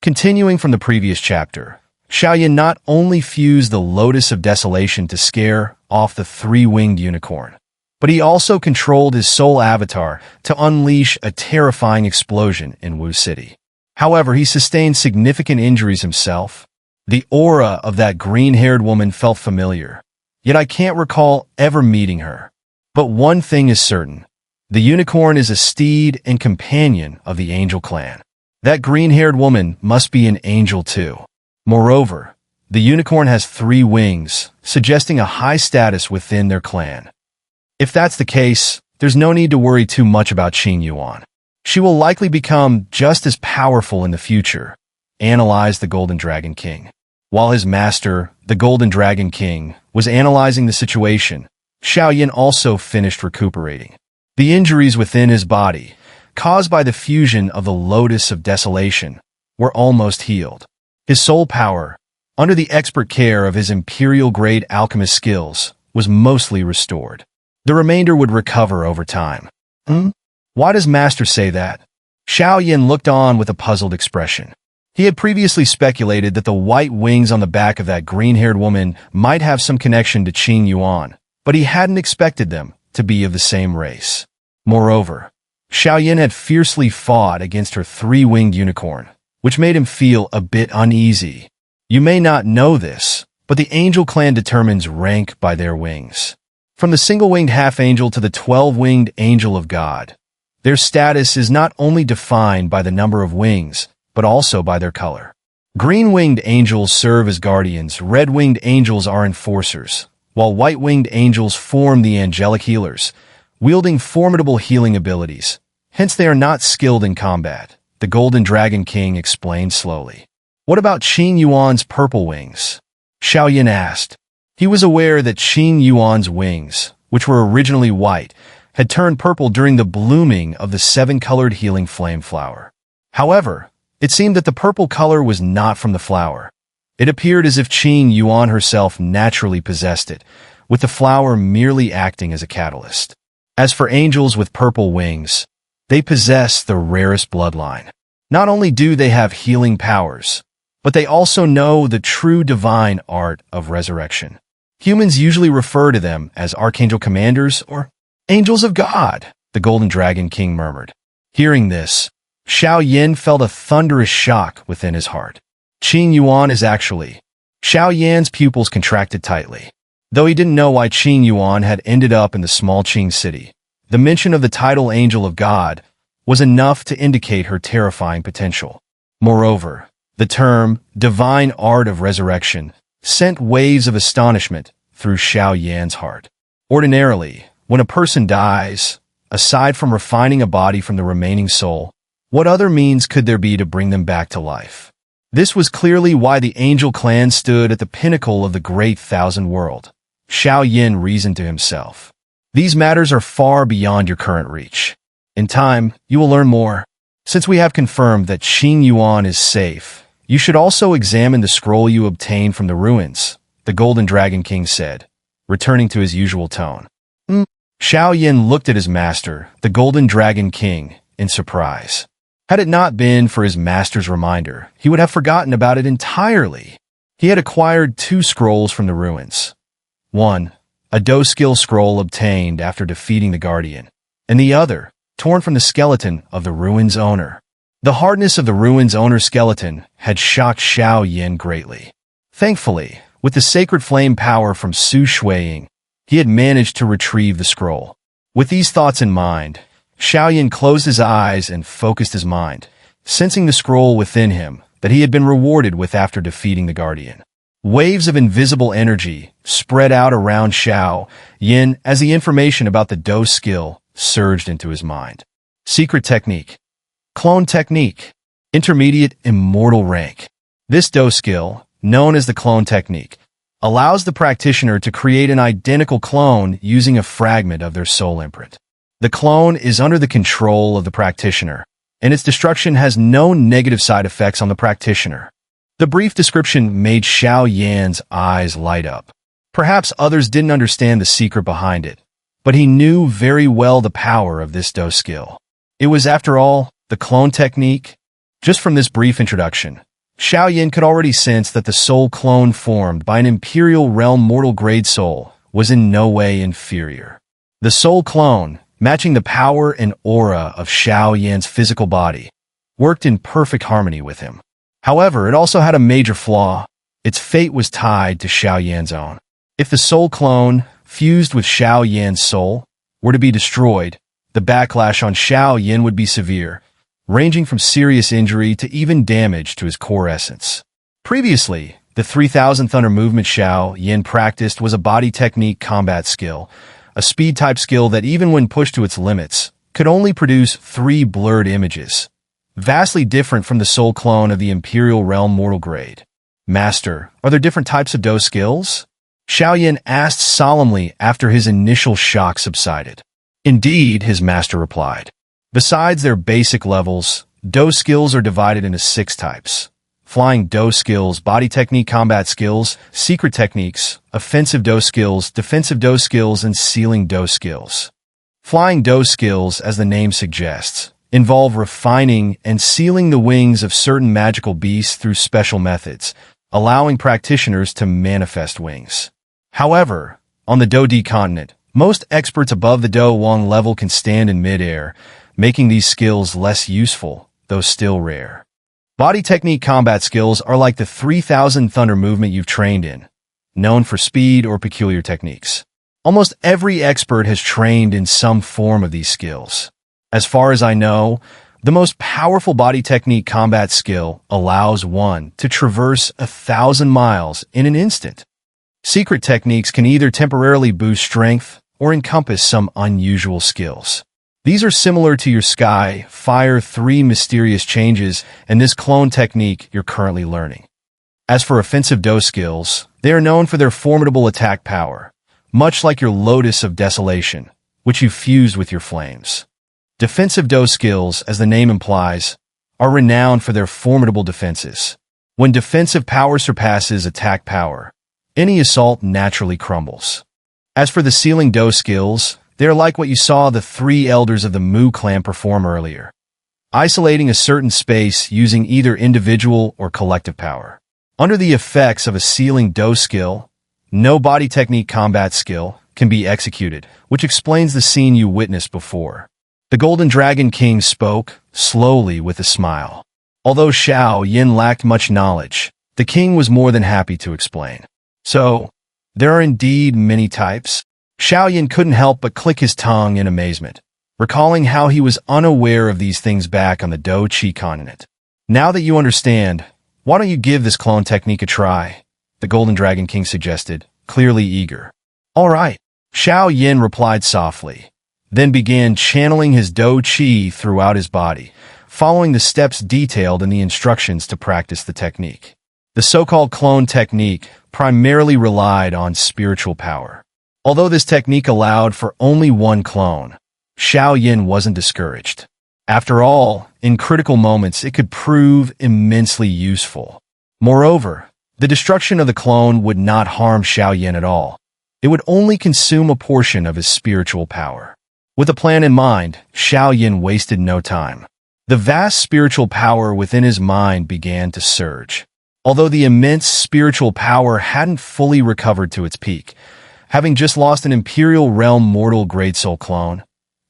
Continuing from the previous chapter, Xiao Yan not only fused the Lotus of Desolation to scare off the three-winged unicorn, but he also controlled his soul avatar to unleash a terrifying explosion in Wu City. However, he sustained significant injuries himself. The aura of that green-haired woman felt familiar, yet I can't recall ever meeting her. But one thing is certain. The unicorn is a steed and companion of the angel clan. That green-haired woman must be an angel too. Moreover, the unicorn has 3 wings, suggesting a high status within their clan. If that's the case, there's no need to worry too much about Xiao Yan. She will likely become just as powerful in the future, analyzed the Golden Dragon King. While his master, the Golden Dragon King, was analyzing the situation, Xiao Yan also finished recuperating. The injuries within his body, caused by the fusion of the Lotus of Desolation, were almost healed. His soul power, under the expert care of his imperial-grade alchemist skills, was mostly restored. The remainder would recover over time. Why does Master say that? Xiao Yan looked on with a puzzled expression. He had previously speculated that the white wings on the back of that green-haired woman might have some connection to Xiao Yan, but he hadn't expected them to be of the same race. Moreover, Xiao Yan had fiercely fought against her 3-winged unicorn, which made him feel a bit uneasy. You may not know this, but the angel clan determines rank by their wings. From the single-winged half-angel to the 12-winged angel of God, their status is not only defined by the number of wings, but also by their color. Green-winged angels serve as guardians, red-winged angels are enforcers, while white-winged angels form the angelic healers, wielding formidable healing abilities. Hence they are not skilled in combat, the Golden Dragon King explained slowly. What about Xiao Yan's purple wings? Xiao Yan asked. He was aware that Xiao Yan's wings, which were originally white, had turned purple during the blooming of the 7-colored healing flame flower. However, it seemed that the purple color was not from the flower. It appeared as if Xiao Yan herself naturally possessed it, with the flower merely acting as a catalyst. As for angels with purple wings, they possess the rarest bloodline. Not only do they have healing powers, but they also know the true divine art of resurrection. Humans usually refer to them as archangel commanders or angels of God, the Golden Dragon King murmured. Hearing this, Xiao Yan felt a thunderous shock within his heart. Xiao Yan is actually... Xiao Yan's pupils contracted tightly. Though he didn't know why Xiao Yan had ended up in the small Qing city, the mention of the title Angel of God was enough to indicate her terrifying potential. Moreover, the term divine art of resurrection sent waves of astonishment through Xiao Yan's heart. Ordinarily, when a person dies, aside from refining a body from the remaining soul, what other means could there be to bring them back to life? This was clearly why the angel clan stood at the pinnacle of the great thousand world. Xiao Yan reasoned to himself. These matters are far beyond your current reach. In time, you will learn more. Since we have confirmed that Xiao Yan is safe, you should also examine the scroll you obtained from the ruins, the Golden Dragon King said, returning to his usual tone. Xiao Yan looked at his master, the Golden Dragon King, in surprise. Had it not been for his master's reminder, he would have forgotten about it entirely. He had acquired 2 scrolls from the ruins. One, a Do skill scroll obtained after defeating the Guardian, and the other, torn from the skeleton of the ruins owner. The hardness of the ruins owner's skeleton had shocked Xiao Yan greatly. Thankfully, with the sacred flame power from Su Shuiying, he had managed to retrieve the scroll. With these thoughts in mind, Xiao Yan closed his eyes and focused his mind, sensing the scroll within him that he had been rewarded with after defeating the Guardian. Waves of invisible energy spread out around Xiao Yan as the information about the Do skill surged into his mind. Secret technique. Clone technique. Intermediate immortal rank. This Do skill, known as the clone technique, allows the practitioner to create an identical clone using a fragment of their soul imprint. The clone is under the control of the practitioner, and its destruction has no negative side effects on the practitioner. The brief description made Xiao Yan's eyes light up. Perhaps others didn't understand the secret behind it, but he knew very well the power of this Do skill. It was, after all, the clone technique. Just from this brief introduction, Xiao Yan could already sense that the soul clone formed by an Imperial Realm mortal grade soul was in no way inferior. The soul clone, matching the power and aura of Xiao Yan's physical body, worked in perfect harmony with him. However, it also had a major flaw. Its fate was tied to Xiao Yan's own. If the soul clone, fused with Xiao Yan's soul, were to be destroyed, the backlash on Xiao Yan would be severe, ranging from serious injury to even damage to his core essence. Previously, the 3000 Thunder movement Xiao Yan practiced was a body technique combat skill, a speed-type skill that even when pushed to its limits, could only produce 3 blurred images, vastly different from the soul clone of the Imperial Realm mortal grade. Master, are there different types of Do skills? Xiao Yan asked solemnly after his initial shock subsided. Indeed, his master replied. Besides their basic levels, Do skills are divided into 6 types. Flying Do skills, body technique combat skills, secret techniques, offensive Do skills, defensive Do skills, and sealing Do skills. Flying Do skills, as the name suggests, involve refining and sealing the wings of certain magical beasts through special methods, allowing practitioners to manifest wings. However, on the Do D continent, most experts above the Do Wang level can stand in mid-air, making these skills less useful, though still rare. Body technique combat skills are like the 3000 Thunder movement you've trained in, known for speed or peculiar techniques. Almost every expert has trained in some form of these skills. As far as I know, the most powerful body technique combat skill allows one to traverse 1,000 miles in an instant. Secret techniques can either temporarily boost strength or encompass some unusual skills. These are similar to your Sky, Fire 3 mysterious changes and this clone technique you're currently learning. As for offensive Do skills, they are known for their formidable attack power, much like your Lotus of Desolation, which you fused with your flames. Defensive Do skills, as the name implies, are renowned for their formidable defenses. When defensive power surpasses attack power, any assault naturally crumbles. As for the sealing Do skills, they are like what you saw the 3 elders of the Mu clan perform earlier, isolating a certain space using either individual or collective power. Under the effects of a sealing Do skill, no body technique combat skill can be executed, which explains the scene you witnessed before. The Golden Dragon King spoke, slowly with a smile. Although Xiao Yan lacked much knowledge, the king was more than happy to explain. So, there are indeed many types? Xiao Yan couldn't help but click his tongue in amazement, recalling how he was unaware of these things back on the Do Qi continent. Now that you understand, why don't you give this clone technique a try? The Golden Dragon King suggested, clearly eager. All right, Xiao Yan replied softly, then began channeling his Do Qi throughout his body, following the steps detailed in the instructions to practice the technique. The so-called clone technique primarily relied on spiritual power. Although this technique allowed for only one clone, Xiao Yan wasn't discouraged. After all, in critical moments it could prove immensely useful. Moreover, the destruction of the clone would not harm Xiao Yan at all. It would only consume a portion of his spiritual power. With a plan in mind, Xiao Yan wasted no time. The vast spiritual power within his mind began to surge. Although the immense spiritual power hadn't fully recovered to its peak, having just lost an Imperial Realm mortal grade soul clone,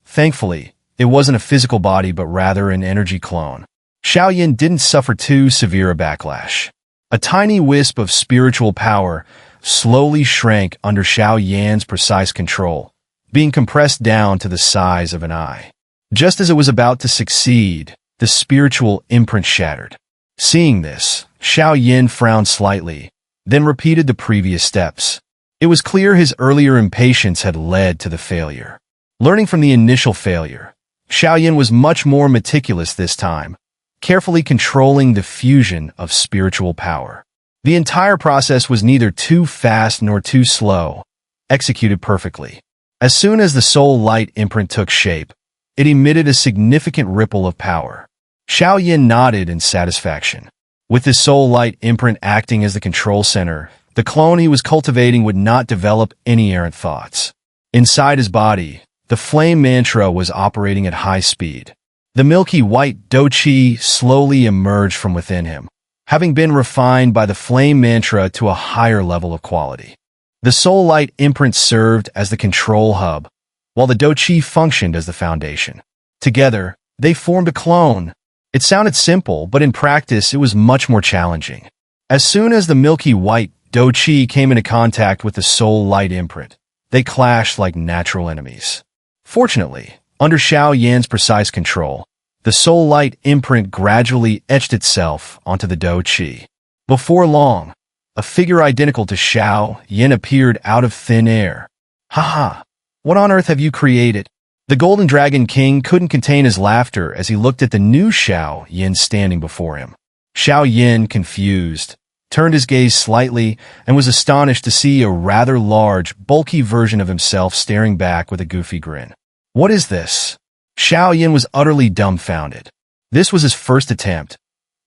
thankfully, it wasn't a physical body but rather an energy clone. Xiao Yan didn't suffer too severe a backlash. A tiny wisp of spiritual power slowly shrank under Xiao Yan's precise control, being compressed down to the size of an eye. Just as it was about to succeed, the spiritual imprint shattered. Seeing this, Xiao Yan frowned slightly, then repeated the previous steps. It was clear his earlier impatience had led to the failure. Learning from the initial failure, Xiao Yan was much more meticulous this time, carefully controlling the fusion of spiritual power. The entire process was neither too fast nor too slow, executed perfectly. As soon as the soul light imprint took shape, it emitted a significant ripple of power. Xiao Yan nodded in satisfaction. With his soul light imprint acting as the control center, the clone he was cultivating would not develop any errant thoughts. Inside his body, the flame mantra was operating at high speed. The milky white Do Qi slowly emerged from within him, having been refined by the flame mantra to a higher level of quality. The soul light imprint served as the control hub, while the Do Chi functioned as the foundation. Together, they formed a clone. It sounded simple, but in practice it was much more challenging. As soon as the milky white Do Chi came into contact with the soul light imprint, they clashed like natural enemies. Fortunately, under Xiao Yan's precise control, the soul light imprint gradually etched itself onto the Do Chi. Before long, a figure identical to Xiao Yan appeared out of thin air. "Haha, what on earth have you created?" The Golden Dragon King couldn't contain his laughter as he looked at the new Xiao Yan standing before him. Xiao Yan, confused, turned his gaze slightly and was astonished to see a rather large, bulky version of himself staring back with a goofy grin. "What is this?" Xiao Yan was utterly dumbfounded. This was his first attempt,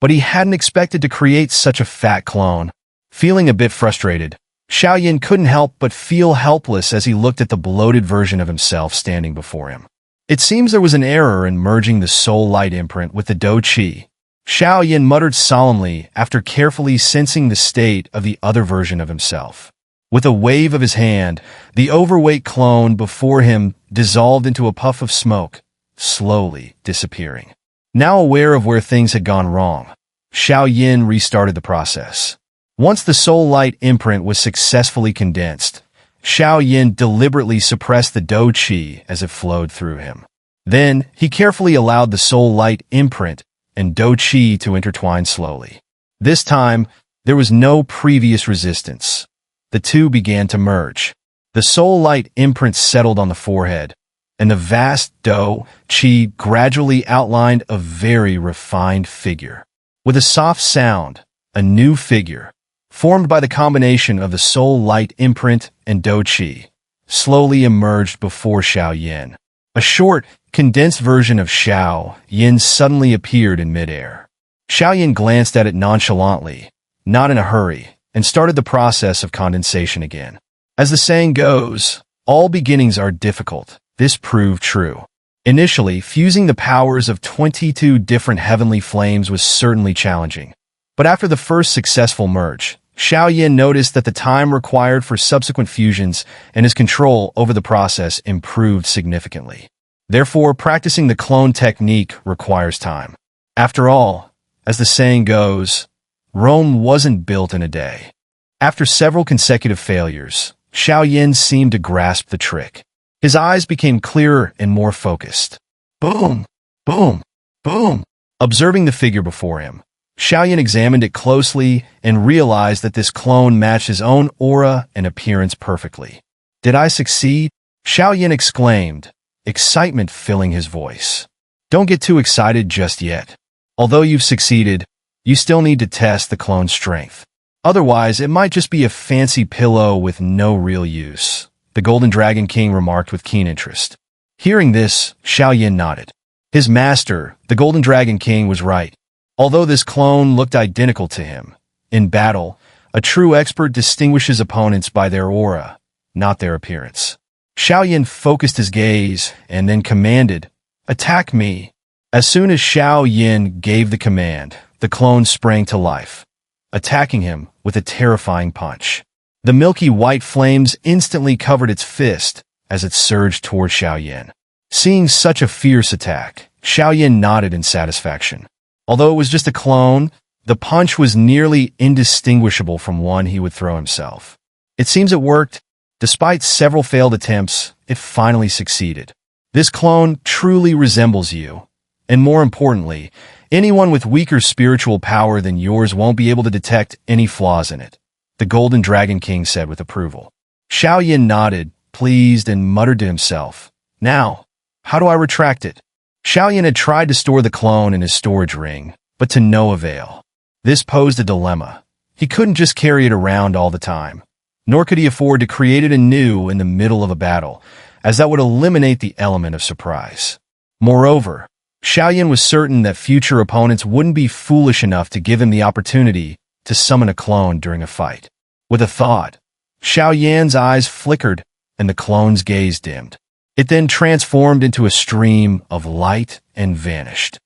but he hadn't expected to create such a fat clone. Feeling a bit frustrated, Xiao Yan couldn't help but feel helpless as he looked at the bloated version of himself standing before him. It seems there was an error in merging the soul light imprint with the Do Chi. Xiao Yan muttered solemnly after carefully sensing the state of the other version of himself. With a wave of his hand, the overweight clone before him dissolved into a puff of smoke, slowly disappearing. Now aware of where things had gone wrong, Xiao Yan restarted the process. Once the soul light imprint was successfully condensed, Xiao Yan deliberately suppressed the Do Chi as it flowed through him. Then, he carefully allowed the soul light imprint and Do Chi to intertwine slowly. This time, there was no previous resistance. The two began to merge. The soul light imprint settled on the forehead, and the vast Do Chi gradually outlined a very refined figure. With a soft sound, a new figure, formed by the combination of the soul light imprint and Do Chi, slowly emerged before Xiao Yan. A short, condensed version of Xiao Yan suddenly appeared in midair. Xiao Yan glanced at it nonchalantly, not in a hurry, and started the process of condensation again. As the saying goes, all beginnings are difficult. This proved true. Initially, fusing the powers of 22 different heavenly flames was certainly challenging. But after the first successful merge, Xiao Yan noticed that the time required for subsequent fusions and his control over the process improved significantly. Therefore, practicing the clone technique requires time. After all, as the saying goes, Rome wasn't built in a day. After several consecutive failures, Xiao Yan seemed to grasp the trick. His eyes became clearer and more focused. Boom! Boom! Boom! Observing the figure before him, Xiao Yan examined it closely and realized that this clone matched his own aura and appearance perfectly. "Did I succeed?" Xiao Yan exclaimed, excitement filling his voice. "Don't get too excited just yet. Although you've succeeded, you still need to test the clone's strength. Otherwise, it might just be a fancy pillow with no real use," the Golden Dragon King remarked with keen interest. Hearing this, Xiao Yan nodded. His master, the Golden Dragon King, was right. Although this clone looked identical to him, in battle, a true expert distinguishes opponents by their aura, not their appearance. Xiao Yan focused his gaze and then commanded, "Attack me." As soon as Xiao Yan gave the command, the clone sprang to life, attacking him with a terrifying punch. The milky white flames instantly covered its fist as it surged toward Xiao Yan. Seeing such a fierce attack, Xiao Yan nodded in satisfaction. Although it was just a clone, the punch was nearly indistinguishable from one he would throw himself. It seems it worked. Despite several failed attempts, it finally succeeded. This clone truly resembles you. And more importantly, anyone with weaker spiritual power than yours won't be able to detect any flaws in it, the Golden Dragon King said with approval. Xiao Yan nodded, pleased, and muttered to himself, "Now, how do I retract it?" Xiao Yan had tried to store the clone in his storage ring, but to no avail. This posed a dilemma. He couldn't just carry it around all the time, nor could he afford to create it anew in the middle of a battle, as that would eliminate the element of surprise. Moreover, Xiao Yan was certain that future opponents wouldn't be foolish enough to give him the opportunity to summon a clone during a fight. With a thought, Xiao Yan's eyes flickered and the clone's gaze dimmed. It then transformed into a stream of light and vanished.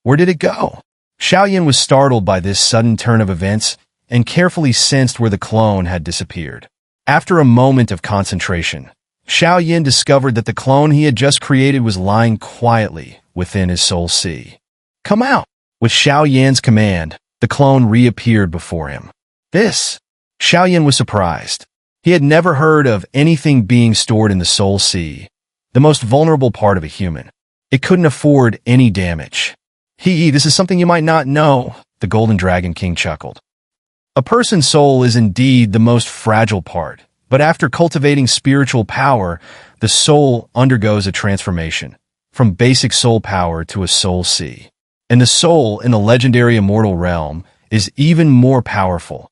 Where did it go? Xiao Yan was startled by this sudden turn of events and carefully sensed where the clone had disappeared. After a moment of concentration, Xiao Yan discovered that the clone he had just created was lying quietly within his soul sea. "Come out!" With Xiao Yan's command, the clone reappeared before him. This? Xiao Yan was surprised. He had never heard of anything being stored in the soul sea, the most vulnerable part of a human. It couldn't afford any damage. This is something you might not know," the Golden Dragon King chuckled. A person's soul is indeed the most fragile part, but after cultivating spiritual power, the soul undergoes a transformation, from basic soul power to a soul sea. And the soul in the legendary immortal realm is even more powerful.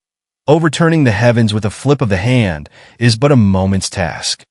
Overturning the heavens with a flip of the hand is but a moment's task.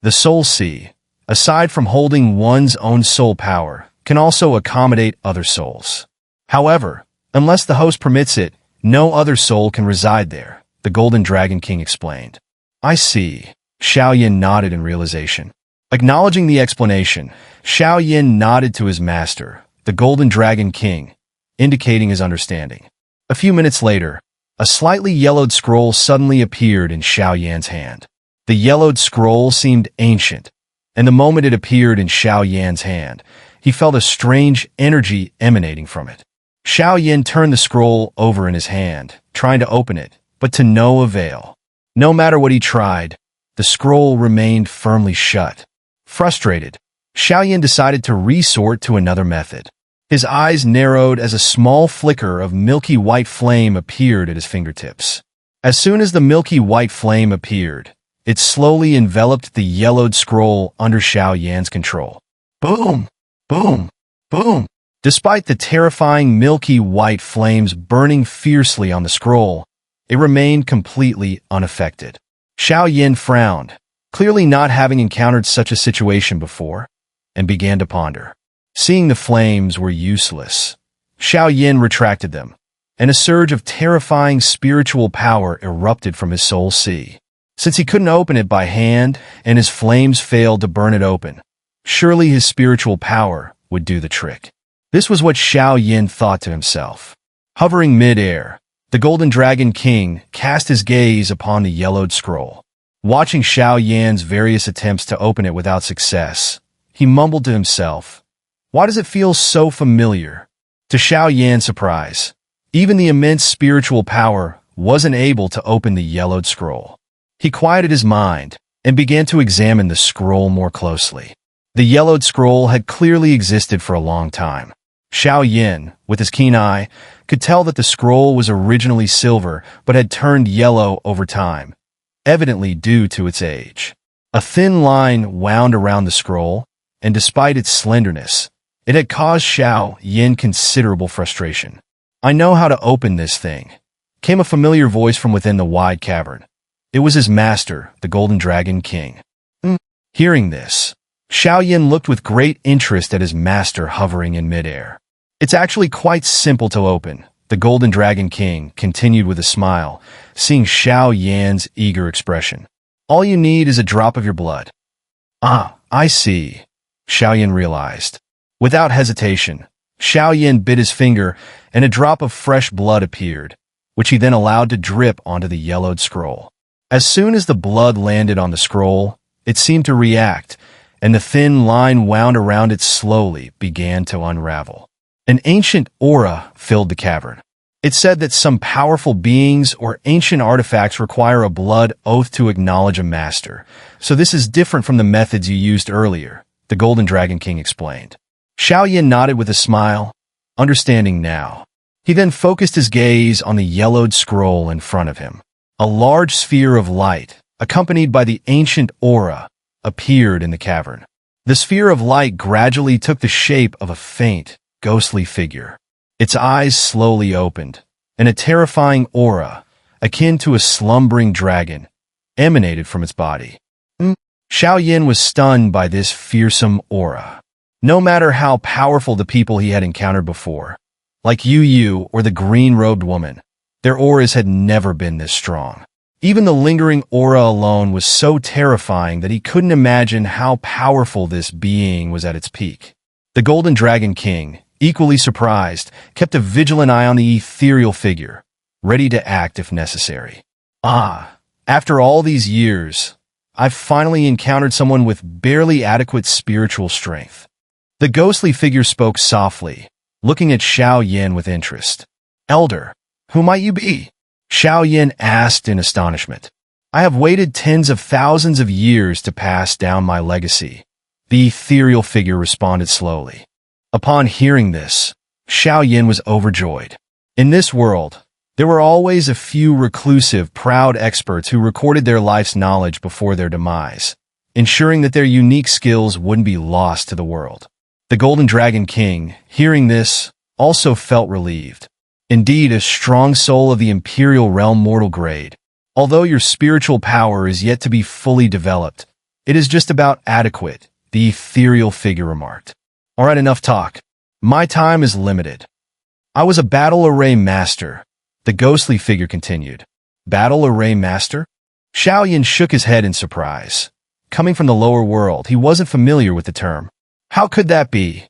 The soul sea, aside from holding one's own soul power, can also accommodate other souls. However, unless the host permits it, no other soul can reside there, the Golden Dragon King explained. "I see." Xiao Yan nodded in realization. Acknowledging the explanation, Xiao Yan nodded to his master, the Golden Dragon King, indicating his understanding. A few minutes later, a slightly yellowed scroll suddenly appeared in Xiao Yan's hand. The yellowed scroll seemed ancient, and the moment it appeared in Xiao Yan's hand, he felt a strange energy emanating from it. Xiao Yan turned the scroll over in his hand, trying to open it, but to no avail. No matter what he tried, the scroll remained firmly shut. Frustrated, Xiao Yan decided to resort to another method. His eyes narrowed as a small flicker of milky white flame appeared at his fingertips. As soon as the milky white flame appeared, it slowly enveloped the yellowed scroll under Xiao Yan's control. Boom! Boom! Boom! Despite the terrifying milky white flames burning fiercely on the scroll, it remained completely unaffected. Xiao Yan frowned, clearly not having encountered such a situation before, and began to ponder. Seeing the flames were useless, Xiao Yan retracted them, and a surge of terrifying spiritual power erupted from his soul sea. Since he couldn't open it by hand and his flames failed to burn it open, surely his spiritual power would do the trick. This was what Xiao Yan thought to himself. Hovering mid-air, the Golden Dragon King cast his gaze upon the yellowed scroll. Watching Xiao Yan's various attempts to open it without success, he mumbled to himself, "Why does it feel so familiar?" To Xiao Yan's surprise, even the immense spiritual power wasn't able to open the yellowed scroll. He quieted his mind and began to examine the scroll more closely. The yellowed scroll had clearly existed for a long time. Xiao Yan, with his keen eye, could tell that the scroll was originally silver but had turned yellow over time, evidently due to its age. A thin line wound around the scroll, and despite its slenderness, it had caused Xiao Yan considerable frustration. "I know how to open this thing," came a familiar voice from within the wide cavern. It was his master, the Golden Dragon King. Hearing this, Xiao Yan looked with great interest at his master hovering in midair. "It's actually quite simple to open," the Golden Dragon King continued with a smile, seeing Xiao Yan's eager expression. "All you need is a drop of your blood." "Ah, I see," Xiao Yan realized. Without hesitation, Xiao Yan bit his finger, and a drop of fresh blood appeared, which he then allowed to drip onto the yellowed scroll. As soon as the blood landed on the scroll, it seemed to react, and the thin line wound around it slowly began to unravel. An ancient aura filled the cavern. It said that some powerful beings or ancient artifacts require a blood oath to acknowledge a master, so this is different from the methods you used earlier, the Golden Dragon King explained. Xiao Yan nodded with a smile, understanding now. He then focused his gaze on the yellowed scroll in front of him. A large sphere of light, accompanied by the ancient aura, appeared in the cavern. The sphere of light gradually took the shape of a faint, ghostly figure. Its eyes slowly opened, and a terrifying aura, akin to a slumbering dragon, emanated from its body. Xiao Yan was stunned by this fearsome aura. No matter how powerful the people he had encountered before, like Yu or the green-robed woman, their auras had never been this strong. Even the lingering aura alone was so terrifying that he couldn't imagine how powerful this being was at its peak. The Golden Dragon King, equally surprised, kept a vigilant eye on the ethereal figure, ready to act if necessary. After all these years, I've finally encountered someone with barely adequate spiritual strength. The ghostly figure spoke softly, looking at Xiao Yan with interest. Elder, who might you be? Xiao Yan asked in astonishment. I have waited tens of thousands of years to pass down my legacy. The ethereal figure responded slowly. Upon hearing this, Xiao Yan was overjoyed. In this world, there were always a few reclusive, proud experts who recorded their life's knowledge before their demise, ensuring that their unique skills wouldn't be lost to the world. The Golden Dragon King, hearing this, also felt relieved. Indeed, a strong soul of the Imperial Realm mortal grade. Although your spiritual power is yet to be fully developed, it is just about adequate, the ethereal figure remarked. All right, enough talk. My time is limited. I was a battle array master, the ghostly figure continued. Battle array master? Xiao Yan shook his head in surprise. Coming from the lower world, he wasn't familiar with the term. How could that be?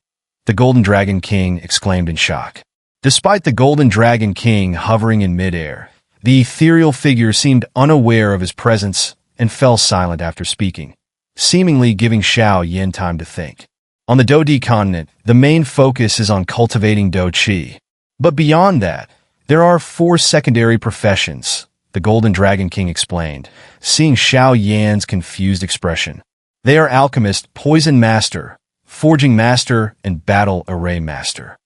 The Golden Dragon King exclaimed in shock. Despite the Golden Dragon King hovering in midair, the ethereal figure seemed unaware of his presence and fell silent after speaking, seemingly giving Xiao Yan time to think. On the Do continent, the main focus is on cultivating Do Qi. But beyond that, there are 4 secondary professions, the Golden Dragon King explained, seeing Xiao Yan's confused expression. They are Alchemist, Poison Master, Forging Master, and Battle Array Master.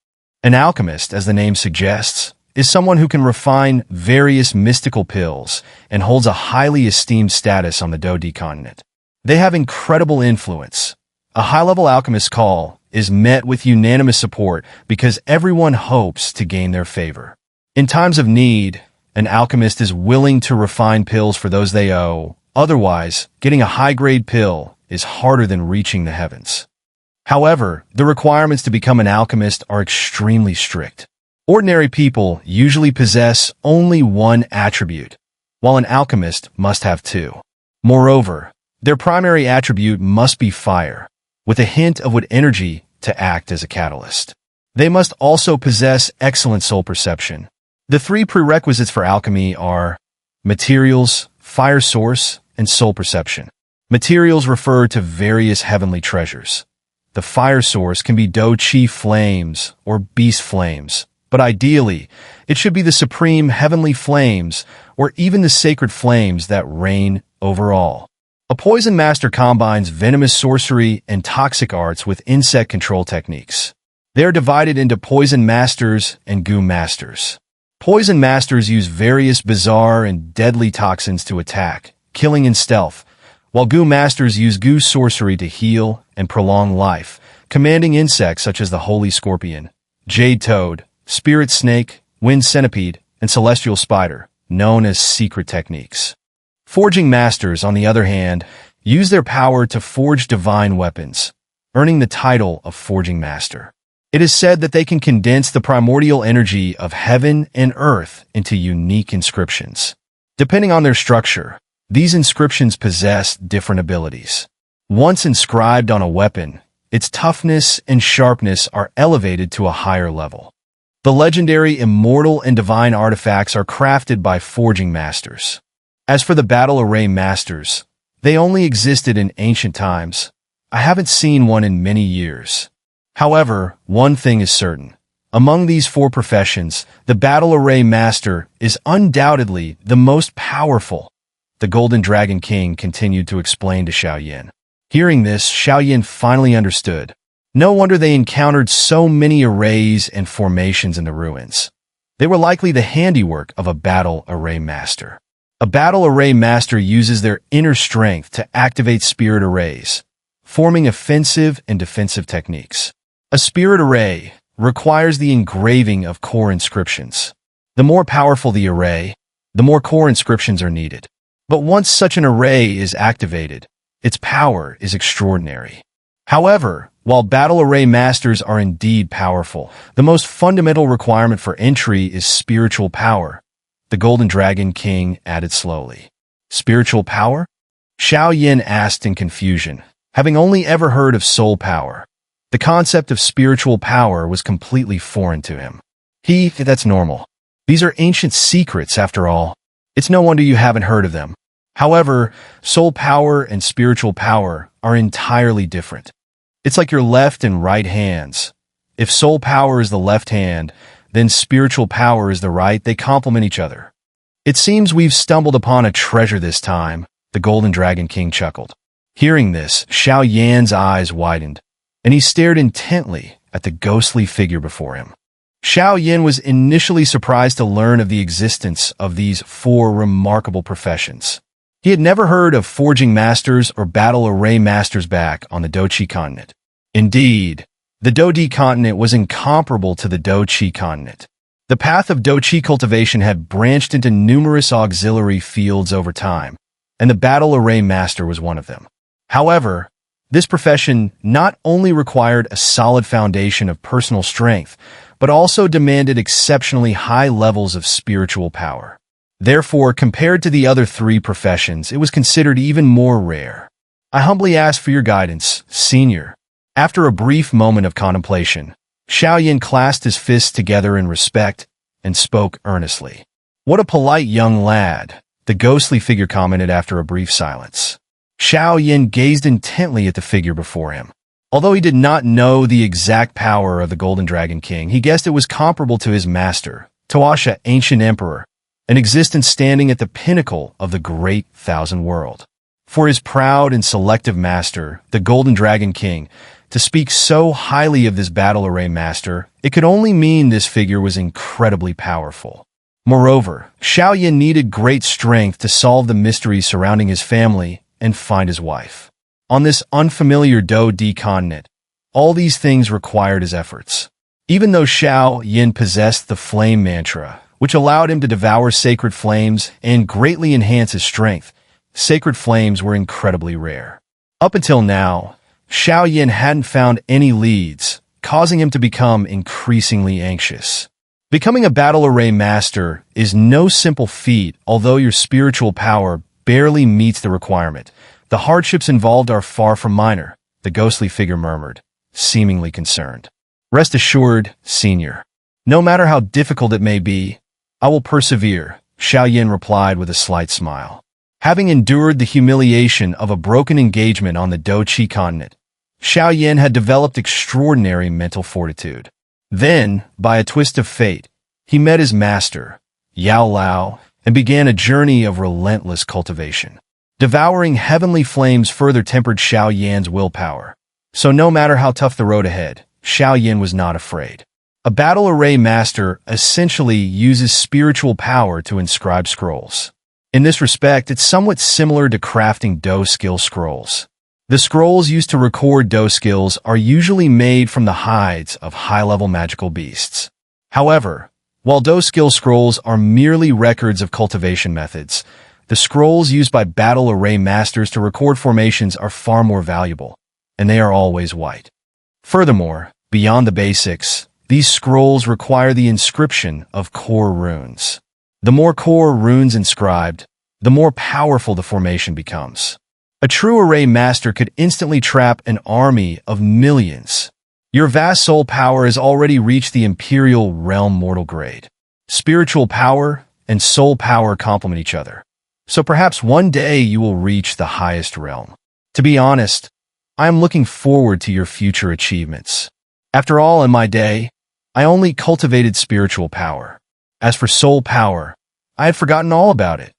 An alchemist, as the name suggests, is someone who can refine various mystical pills and holds a highly esteemed status on the Do continent. They have incredible influence. A high-level alchemist's call is met with unanimous support because everyone hopes to gain their favor. In times of need, an alchemist is willing to refine pills for those they owe. Otherwise, getting a high-grade pill is harder than reaching the heavens. However, the requirements to become an alchemist are extremely strict. Ordinary people usually possess only one attribute, while an alchemist must have 2. Moreover, their primary attribute must be fire, with a hint of wood energy to act as a catalyst. They must also possess excellent soul perception. The 3 prerequisites for alchemy are materials, fire source, and soul perception. Materials refer to various heavenly treasures. The fire source can be Do Qi flames or beast flames, but ideally, it should be the supreme heavenly flames or even the sacred flames that reign over all. A poison master combines venomous sorcery and toxic arts with insect control techniques. They are divided into poison masters and goo masters. Poison masters use various bizarre and deadly toxins to attack, killing in stealth, while goo masters use goo sorcery to heal and prolong life, commanding insects such as the holy scorpion, jade toad, spirit snake, wind centipede, and celestial spider, known as secret techniques. Forging masters, on the other hand, use their power to forge divine weapons, earning the title of forging master. It is said that they can condense the primordial energy of heaven and earth into unique inscriptions. Depending on their structure, these inscriptions possess different abilities. Once inscribed on a weapon, its toughness and sharpness are elevated to a higher level. The legendary immortal and divine artifacts are crafted by forging masters. As for the battle array masters, they only existed in ancient times. I haven't seen one in many years. However, one thing is certain. Among these 4 professions, the battle array master is undoubtedly the most powerful. The Golden Dragon King continued to explain to Xiao Yan. Hearing this, Xiao Yan finally understood. No wonder they encountered so many arrays and formations in the ruins. They were likely the handiwork of a battle array master. A battle array master uses their inner strength to activate spirit arrays, forming offensive and defensive techniques. A spirit array requires the engraving of core inscriptions. The more powerful the array, the more core inscriptions are needed. But once such an array is activated, its power is extraordinary. However, while battle array masters are indeed powerful, the most fundamental requirement for entry is spiritual power. The Golden Dragon King added slowly. Spiritual power? Xiao Yan asked in confusion, having only ever heard of soul power. The concept of spiritual power was completely foreign to him. That's normal. These are ancient secrets, after all. It's no wonder you haven't heard of them. However, soul power and spiritual power are entirely different. It's like your left and right hands. If soul power is the left hand, then spiritual power is the right. They complement each other. It seems we've stumbled upon a treasure this time, the Golden Dragon King chuckled. Hearing this, Xiao Yan's eyes widened, and he stared intently at the ghostly figure before him. Xiao Yan was initially surprised to learn of the existence of these 4 remarkable professions. He had never heard of forging masters or battle array masters back on the Doqi continent. Indeed, the Dodi continent was incomparable to the Doqi continent. The path of Doqi cultivation had branched into numerous auxiliary fields over time, and the battle array master was one of them. However, this profession not only required a solid foundation of personal strength, but also demanded exceptionally high levels of spiritual power. Therefore, compared to the other 3 professions, it was considered even more rare. I humbly ask for your guidance, Senior. After a brief moment of contemplation, Xiao Yan clasped his fists together in respect and spoke earnestly. What a polite young lad, the ghostly figure commented after a brief silence. Xiao Yan gazed intently at the figure before him. Although he did not know the exact power of the Golden Dragon King, he guessed it was comparable to his master, Tuasha, ancient emperor, an existence standing at the pinnacle of the great thousand world. For his proud and selective master, the Golden Dragon King, to speak so highly of this battle array master, it could only mean this figure was incredibly powerful. Moreover, Xiao Yan needed great strength to solve the mysteries surrounding his family and find his wife. On this unfamiliar Do-Di continent, all these things required his efforts. Even though Xiao Yan possessed the flame mantra, which allowed him to devour sacred flames and greatly enhance his strength, sacred flames were incredibly rare. Up until now, Xiao Yan hadn't found any leads, causing him to become increasingly anxious. Becoming a battle array master is no simple feat, although your spiritual power barely meets the requirement. The hardships involved are far from minor, the ghostly figure murmured, seemingly concerned. Rest assured, Senior. No matter how difficult it may be, I will persevere, Xiao Yan replied with a slight smile. Having endured the humiliation of a broken engagement on the Doqi continent, Xiao Yan had developed extraordinary mental fortitude. Then, by a twist of fate, he met his master, Yao Lao, and began a journey of relentless cultivation. Devouring heavenly flames further tempered Xiao Yan's willpower. So no matter how tough the road ahead, Xiao Yan was not afraid. A battle array master essentially uses spiritual power to inscribe scrolls. In this respect, it's somewhat similar to crafting Do skill scrolls. The scrolls used to record Do skills are usually made from the hides of high-level magical beasts. However, while Do skill scrolls are merely records of cultivation methods, the scrolls used by battle array masters to record formations are far more valuable, and they are always white. Furthermore, beyond the basics, these scrolls require the inscription of core runes. The more core runes inscribed, the more powerful the formation becomes. A true array master could instantly trap an army of millions. Your vast soul power has already reached the Imperial Realm mortal grade. Spiritual power and soul power complement each other. So perhaps one day you will reach the highest realm. To be honest, I am looking forward to your future achievements. After all, in my day, I only cultivated spiritual power. As for soul power, I had forgotten all about it.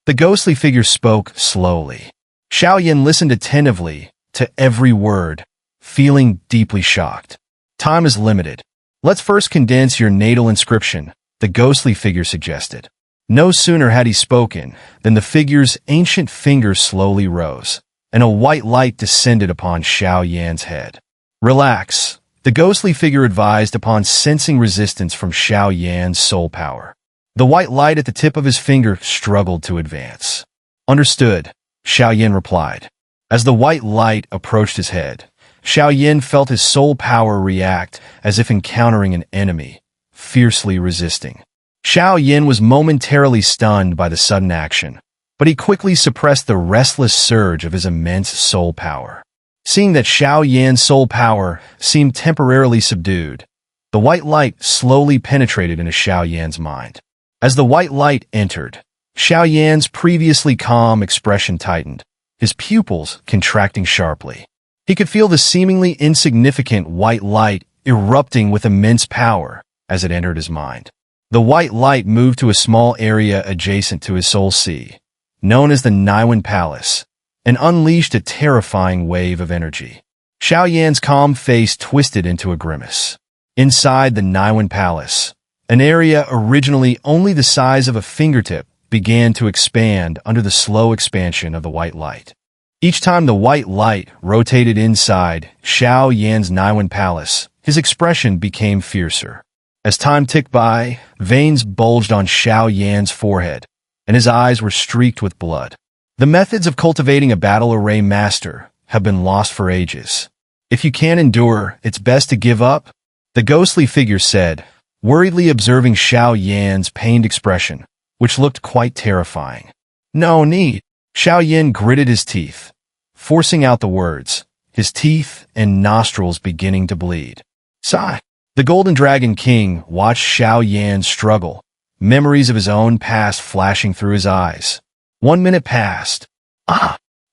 The ghostly figure spoke slowly. Xiao Yan listened attentively to every word, feeling deeply shocked. Time is limited. Let's first condense your natal inscription, the ghostly figure suggested. No sooner had he spoken than the figure's ancient fingers slowly rose, and a white light descended upon Xiao Yan's head. Relax, the ghostly figure advised upon sensing resistance from Xiao Yan's soul power. The white light at the tip of his finger struggled to advance. Understood, Xiao Yan replied. As the white light approached his head, Xiao Yan felt his soul power react as if encountering an enemy, fiercely resisting. Xiao Yan was momentarily stunned by the sudden action, but he quickly suppressed the restless surge of his immense soul power. Seeing that Xiao Yan's soul power seemed temporarily subdued, the white light slowly penetrated into Xiao Yan's mind. As the white light entered, Xiao Yan's previously calm expression tightened, his pupils contracting sharply. He could feel the seemingly insignificant white light erupting with immense power as it entered his mind. The white light moved to a small area adjacent to his soul sea, known as the Naiwan Palace, and unleashed a terrifying wave of energy. Xiao Yan's calm face twisted into a grimace. Inside the Naiwan Palace, an area originally only the size of a fingertip began to expand under the slow expansion of the white light. Each time the white light rotated inside Xiao Yan's Naiwan Palace, his expression became fiercer. As time ticked by, veins bulged on Xiao Yan's forehead, and his eyes were streaked with blood. The methods of cultivating a battle array master have been lost for ages. If you can't endure, it's best to give up, the ghostly figure said, worriedly observing Xiao Yan's pained expression, which looked quite terrifying. No need. Xiao Yan gritted his teeth, forcing out the words, his teeth and nostrils beginning to bleed. Sigh. The Golden Dragon King watched Xiao Yan struggle, memories of his own past flashing through his eyes. 1 minute passed.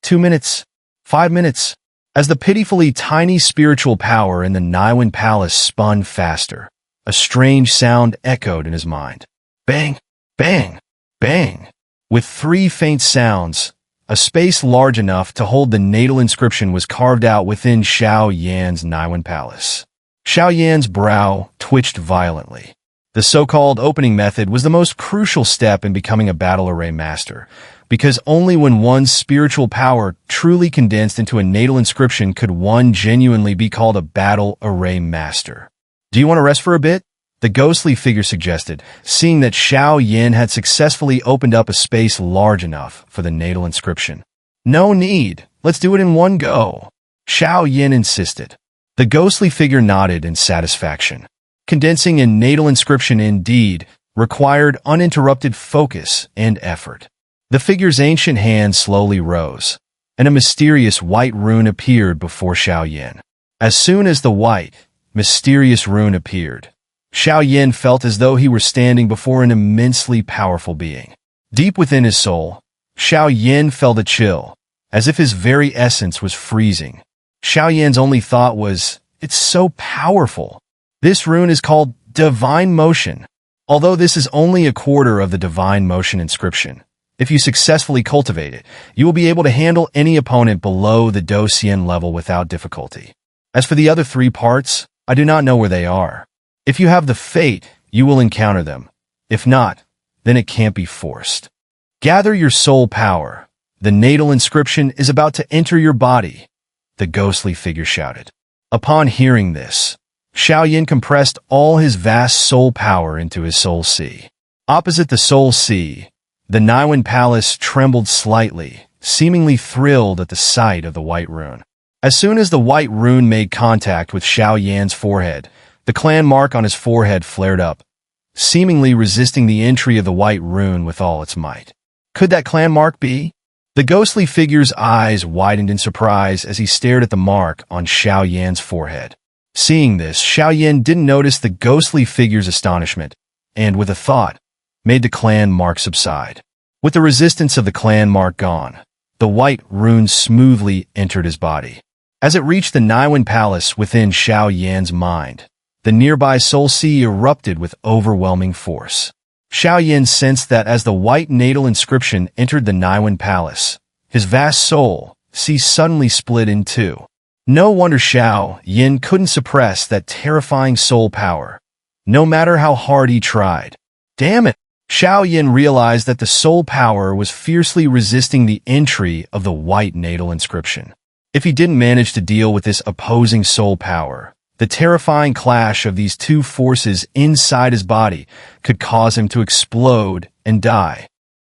2 minutes. 5 minutes. As the pitifully tiny spiritual power in the Naiwan Palace spun faster, a strange sound echoed in his mind. Bang, bang, bang. With 3 faint sounds, a space large enough to hold the natal inscription was carved out within Xiao Yan's Naiwan Palace. Xiao Yan's brow twitched violently. The so-called opening method was the most crucial step in becoming a battle array master, because only when one's spiritual power truly condensed into a natal inscription could one genuinely be called a battle array master. Do you want to rest for a bit? The ghostly figure suggested, seeing that Xiao Yan had successfully opened up a space large enough for the natal inscription. No need. Let's do it in one go. Xiao Yan insisted. The ghostly figure nodded in satisfaction. Condensing a natal inscription indeed required uninterrupted focus and effort. The figure's ancient hand slowly rose, and a mysterious white rune appeared before Xiao Yan. As soon as the white, mysterious rune appeared, Xiao Yan felt as though he were standing before an immensely powerful being. Deep within his soul, Xiao Yan felt a chill, as if his very essence was freezing. Xiao Yan's only thought was, it's so powerful. This rune is called Divine Motion. Although this is only a quarter of the Divine Motion inscription, if you successfully cultivate it, you will be able to handle any opponent below the Do Xian level without difficulty. As for the other 3 parts, I do not know where they are. If you have the fate, you will encounter them. If not, then it can't be forced. Gather your soul power. The natal inscription is about to enter your body, the ghostly figure shouted. Upon hearing this, Xiao Yan compressed all his vast soul power into his soul sea. Opposite the soul sea, the Naiwan Palace trembled slightly, seemingly thrilled at the sight of the white rune. As soon as the white rune made contact with Xiao Yan's forehead, the clan mark on his forehead flared up, seemingly resisting the entry of the white rune with all its might. Could that clan mark be? The ghostly figure's eyes widened in surprise as he stared at the mark on Xiao Yan's forehead. Seeing this, Xiao Yan didn't notice the ghostly figure's astonishment, and with a thought, made the clan mark subside. With the resistance of the clan mark gone, the white rune smoothly entered his body. As it reached the Naiwan Palace within Xiao Yan's mind, the nearby soul sea erupted with overwhelming force. Xiao Yan sensed that as the white natal inscription entered the Naiwan Palace, his vast soul sea suddenly split in 2. No wonder Xiao Yan couldn't suppress that terrifying soul power, no matter how hard he tried. Damn it! Xiao Yan realized that the soul power was fiercely resisting the entry of the white natal inscription. If he didn't manage to deal with this opposing soul power, the terrifying clash of these 2 forces inside his body could cause him to explode and die.